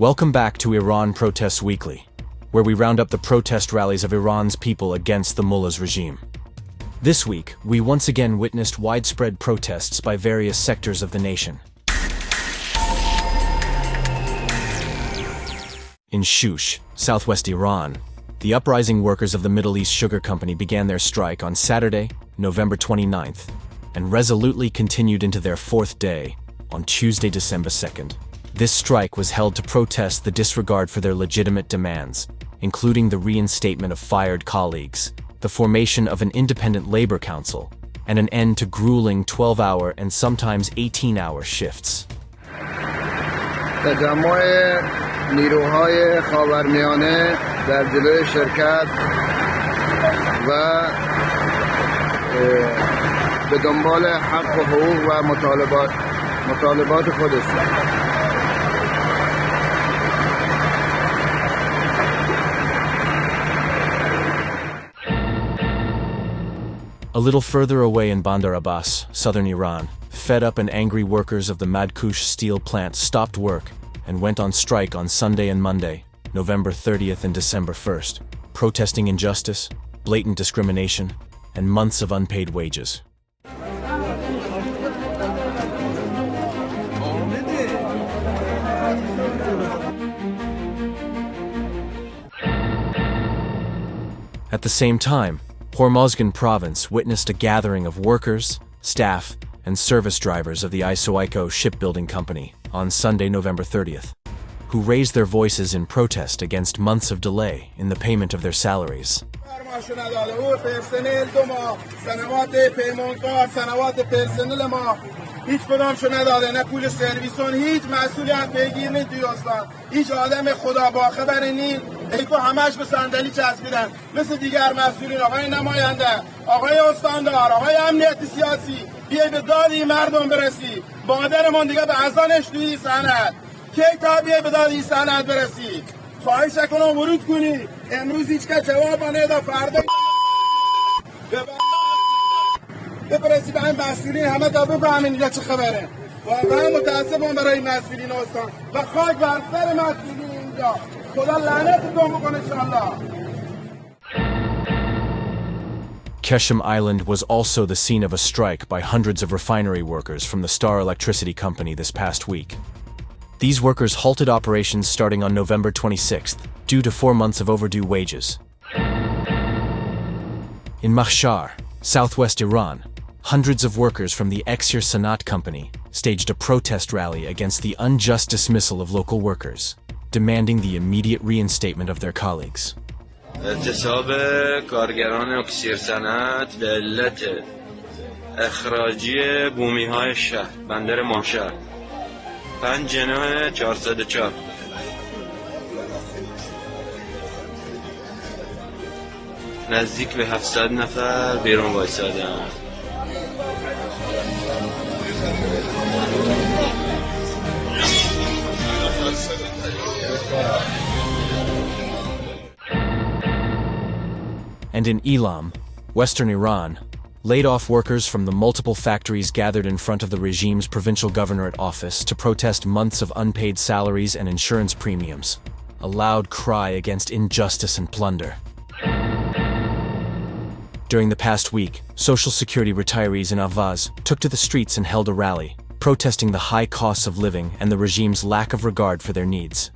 Welcome back to Iran Protests Weekly, where we round up the protest rallies of Iran's people against the mullah's regime. This week, we once again witnessed widespread protests by various sectors of the nation. In Shush, southwest Iran, the uprising workers of the Middle East Sugar Company began their strike on Saturday, November 29th, and resolutely continued into their fourth day on Tuesday, December 2nd. This strike was held to protest the disregard for their legitimate demands, including the reinstatement of fired colleagues, the formation of an independent labor council, and an end to grueling 12-hour and sometimes 18-hour shifts. تجمع نیروهای خاورمیانه در جلوی شرکت و به دنبال حق و حقوق و مطالبات خودشون. A little further away in Bandar Abbas, southern Iran, fed up and angry workers of the Madkush steel plant stopped work and went on strike on Sunday and Monday, November 30th and December 1st, protesting injustice, blatant discrimination, and months of unpaid wages. At the same time, Hormozgan province witnessed a gathering of workers, staff, and service drivers of the Isfahan shipbuilding company on Sunday, November 30th, who raised their voices in protest against months of delay in the payment of their salaries. هیچ کدامشو نداده، نه پول سرویسون، هیچ مسئولیت بگیر نید توی استان. هیچ آدم خدا باخبری نید. ایکو همش به صندلی چسبیدن مثل دیگر مسئولین. آقای نماینده، آقای استاندار، آقای امنیت سیاسی، بیای به داد این مردم برسی. مادرمون دیگه به اذانش توی سند. کی تا بیای به داد این سند برسی؟ خواهش کنم ورود کنی. امروز هیچ که جواب نده، فردا بپرسی به این مسئولین همه تا بفهمین اینجا چه خبره. واقعا متاسفم برای مسئولین استان و خاک بر سر مسئولین اینجا. خدا لعنتتون بکنه انشالله. Keshem Island was also the scene of a strike by hundreds of refinery workers from the Star Electricity Company this past week. These workers halted operations starting on November 26th due to 4 months of overdue wages. In Mahshar, southwest Iran, hundreds of workers from the Exir Sanat Company staged a protest rally against the unjust dismissal of local workers, demanding the immediate reinstatement of their colleagues. اعتصاب کارگران اکسیر صنعت به علت اخراجی بومی‌های شهر بندر ماهشهر 5 جناح 404 نزدیک به 700 نفر بیرون وایسادند. And in Elam, western Iran, laid-off workers from the multiple factories gathered in front of the regime's provincial governorate office to protest months of unpaid salaries and insurance premiums, a loud cry against injustice and plunder. During the past week, Social Security retirees in Ahvaz took to the streets and held a rally, protesting the high costs of living and the regime's lack of regard for their needs.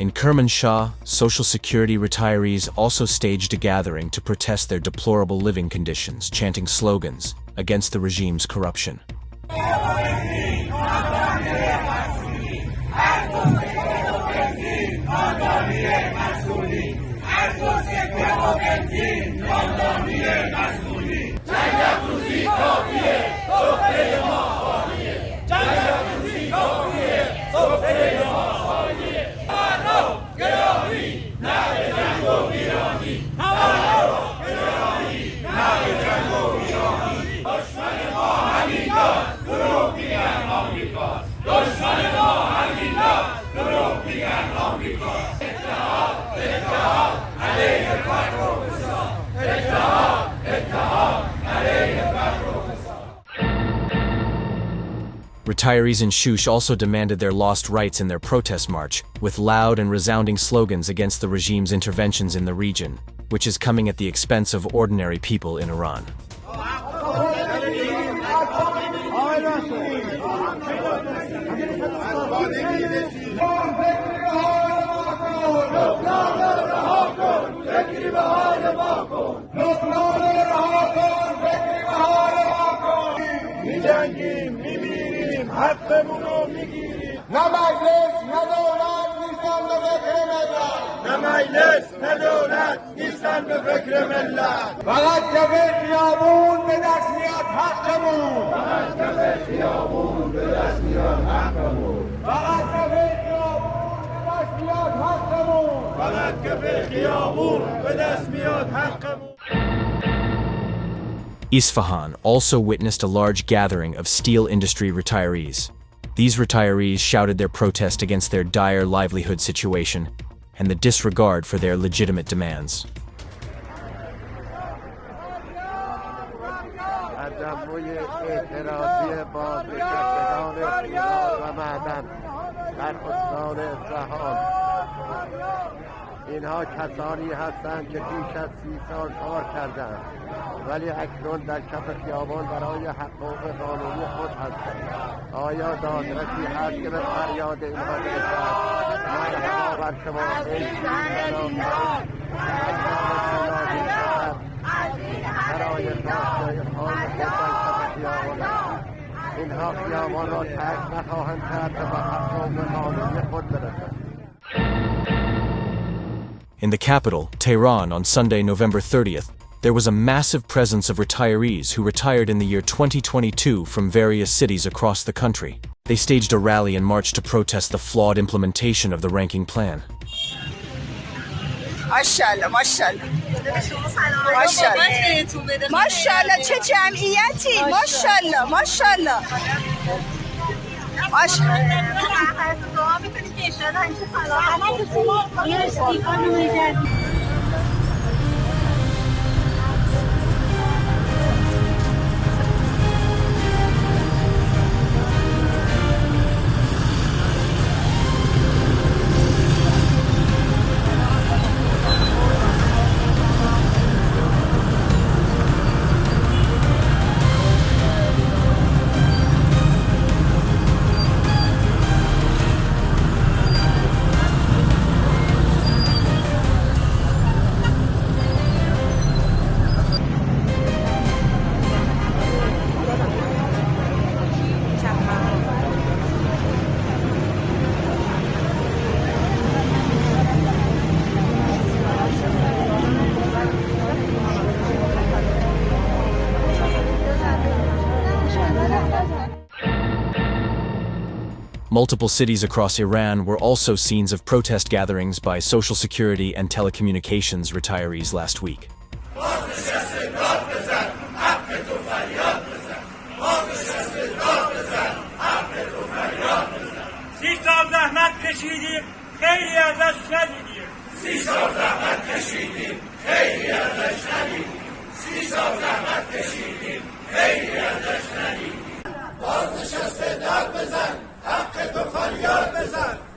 In Kermanshah, Social Security retirees also staged a gathering to protest their deplorable living conditions, chanting slogans against the regime's corruption. Retirees in Shush also demanded their lost rights in their protest march, with loud and resounding slogans against the regime's interventions in the region, which is coming at the expense of ordinary people in Iran. نه مجلس نه دولت نیستن به فکر ملت نه مجلس نه دولت نیستن به فکر ملت فقط کف خیابون به دست میاد حقمون فقط کف خیابون به دست میاد حقمون فقط کف خیابون به دست میاد حقمون فقط کف خیابون به دست میاد حقمون. Isfahan also witnessed a large gathering of steel industry retirees. These retirees shouted their protest against their dire livelihood situation and the disregard for their legitimate demands. اینها کسانی هستند که بیش از 30 سال کار کردند ولی اکنون در کف خیابان برای حقوق قانونی خود هستند. آیا دادرسی هست که به فریاد اینها برسد؟ مرحبا بر شما برای راستای خان خود در کف خیابان اینها خیابان را ترک نخواهند کرد و به حقوق قانونی خود برسند. In the capital, Tehran, on Sunday, November 30th, there was a massive presence of retirees who retired in the year 2022 from various cities across the country. They staged a rally and marched to protest the flawed implementation of the ranking plan. ماشاءالله ماشاءالله ماشاءالله ماشاءالله چه جمعیتی ماشاءالله ماشاءالله Multiple cities across Iran were also scenes of protest gatherings by Social Security and telecommunications retirees last week.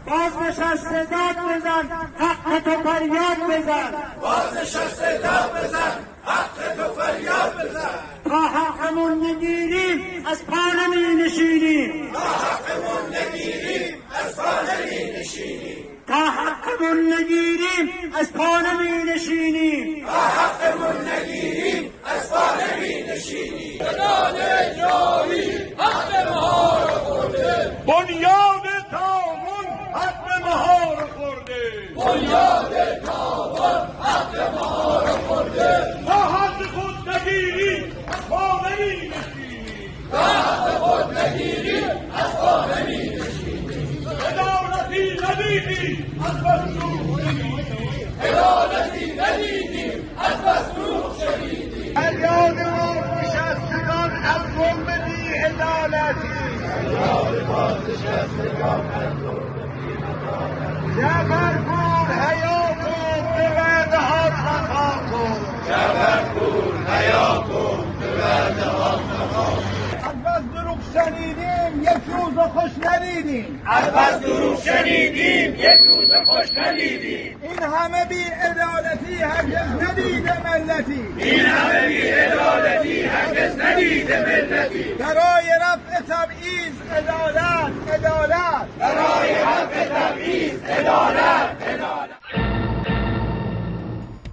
بازنشسته داد بزن حق تو فریاد بزن بازنشسته داد بزن حق تو فریاد بزن تا حقمون نگیریم از پا نمی‌نشینیم تا حقمون نگیریم از پا نمی‌نشینیم تا حقمون نگیریم از پا نمی‌نشینیم تا حقمون نگیریم از پا نمی‌نشینیم بنیاد جاری حق ما را خورده بنیاد تاون حق ما را خورده بنیاد تاون حق ما را خورده تا حق خود نگیریم از پا نمی‌نشینیم تا حق خود نگیریم از پا نمی‌نشینیم عدالتی ندیدیم از بس روح شنیدیم عدالتی ندیدیم از بس روح شنیدیم فریاد بازنشستگان از ظلم بی‌عدالتی فریاد بازنشستگان از ظلم بی‌عدالتی جعفرپور حیا کن به وعده‌هات وفا کن جعفرپور حیا کن به وعده‌هات وفا کن از بس دروغ شنیدیم یک روز خوش ندیدیم. از دروغ شنیدیم، یک روز خوش ندیدیم. این همه بی عدالتی هرگز ندیده ملتی. این همه بی عدالتی هرگز ندیده ملتی. برای رفع تبعیض عدالت، عدالت. برای رفع تبعیض عدالت، عدالت.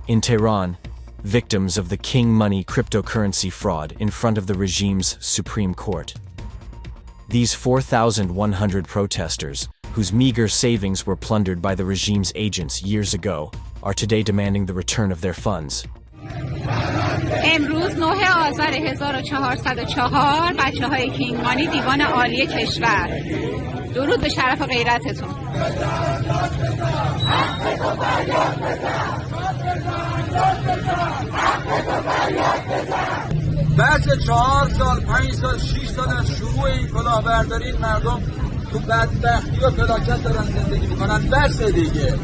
In Tehran, victims of the King Money cryptocurrency fraud in front of the regime's Supreme Court. These 4,100 protesters, whose meager savings were plundered by the regime's agents years ago, are today demanding the return of their funds. امروز 9 آذر 1404 بچه‌های کینگ مانی دیوان عالی کشور. درود به شرف و غیرتتون. بعد 4 سال 5 سال 6 سال از شروع این کلاهبرداری مردم تو بدبختی و فلاکت دارن زندگی میکنن. بس دیگه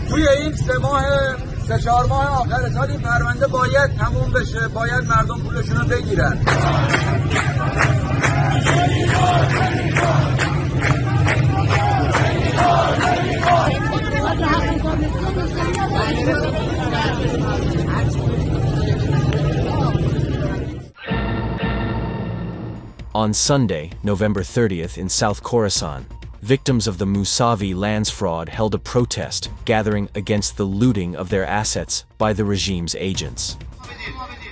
توی این 3-4 ماه آخر سال این پرونده باید تموم بشه. باید مردم پولشون رو بگیرن. On Sunday, November 30th, in South Khorasan, victims of the Musavi lands fraud held a protest gathering against the looting of their assets by the regime's agents.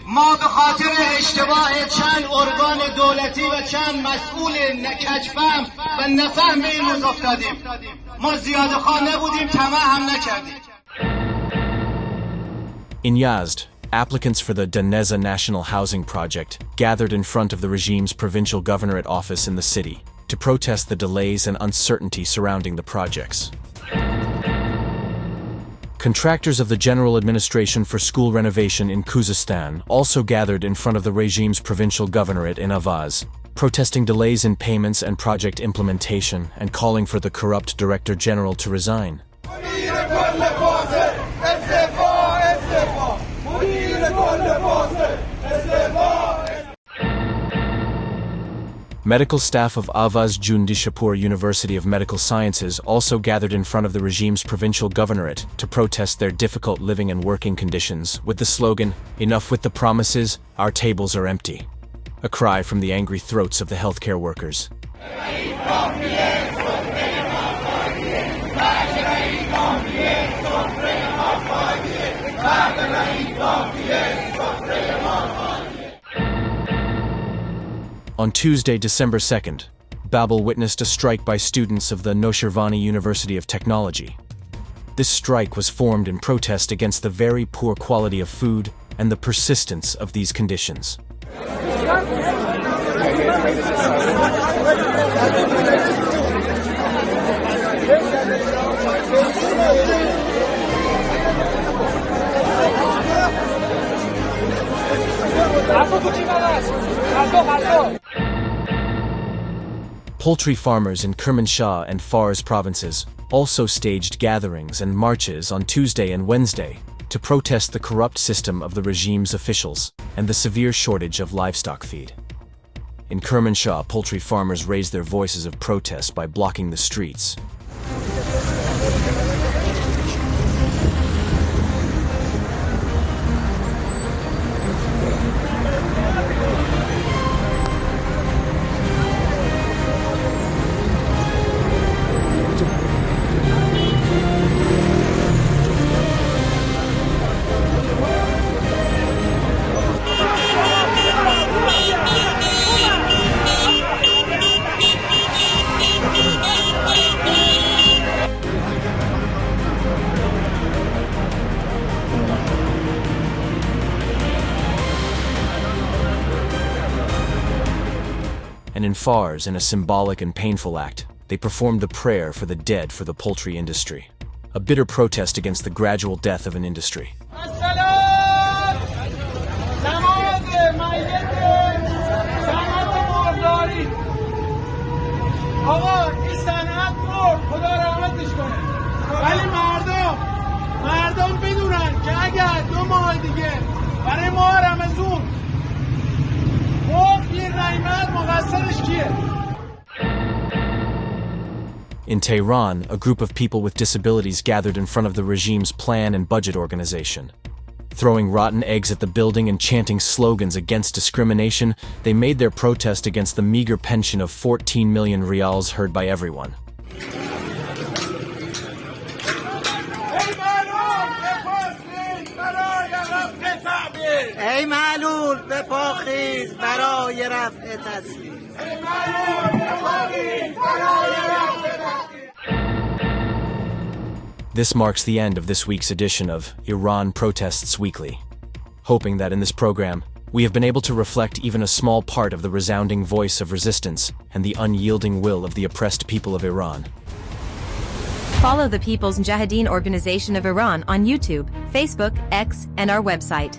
ما به خاطر اشتباه چند ارگان دولتی و چند مسئول کچفهم و نفهم به این روز افتادیم. ما زیاده خواه نبودیم، طمع هم نکردیم. In Yazd, applicants for the Daneza National Housing Project gathered in front of the regime's provincial governorate office in the city to protest the delays and uncertainty surrounding the projects. Contractors of the General Administration for School Renovation in Khuzestan also gathered in front of the regime's provincial governorate in Ahvaz, protesting delays in payments and project implementation and calling for the corrupt Director General to resign. Medical staff of Ahvaz Jundishapur University of Medical Sciences also gathered in front of the regime's provincial governorate to protest their difficult living and working conditions with the slogan, "Enough with the promises, our tables are empty," a cry from the angry throats of the healthcare workers. On Tuesday, December 2nd, Babel witnessed a strike by students of the Noshirvani University of Technology. This strike was formed in protest against the very poor quality of food and the persistence of these conditions. Poultry farmers in Kermanshah and Fars provinces also staged gatherings and marches on Tuesday and Wednesday to protest the corrupt system of the regime's officials and the severe shortage of livestock feed. In Kermanshah, poultry farmers raised their voices of protest by blocking the streets. And in Fars, in a symbolic and painful act, they performed the prayer for the dead for the poultry industry, a bitter protest against the gradual death of an industry. مردم بدونن که اگر 2 ماه دیگه برای ماه رمضان گیر نایمد مقصرش کیه؟ In Tehran, a group of people with disabilities gathered in front of the regime's plan and budget organization. Throwing rotten eggs at the building and chanting slogans against discrimination, they made their protest against the meager pension of 14 million riyals heard by everyone. ای معلول به پاخیز برای رفع تصویر. This marks the end of this week's edition of Iran Protests Weekly. Hoping that in this program, we have been able to reflect even a small part of the resounding voice of resistance and the unyielding will of the oppressed people of Iran. Follow the People's Mujahideen Organization of Iran on YouTube, Facebook, X, and our website.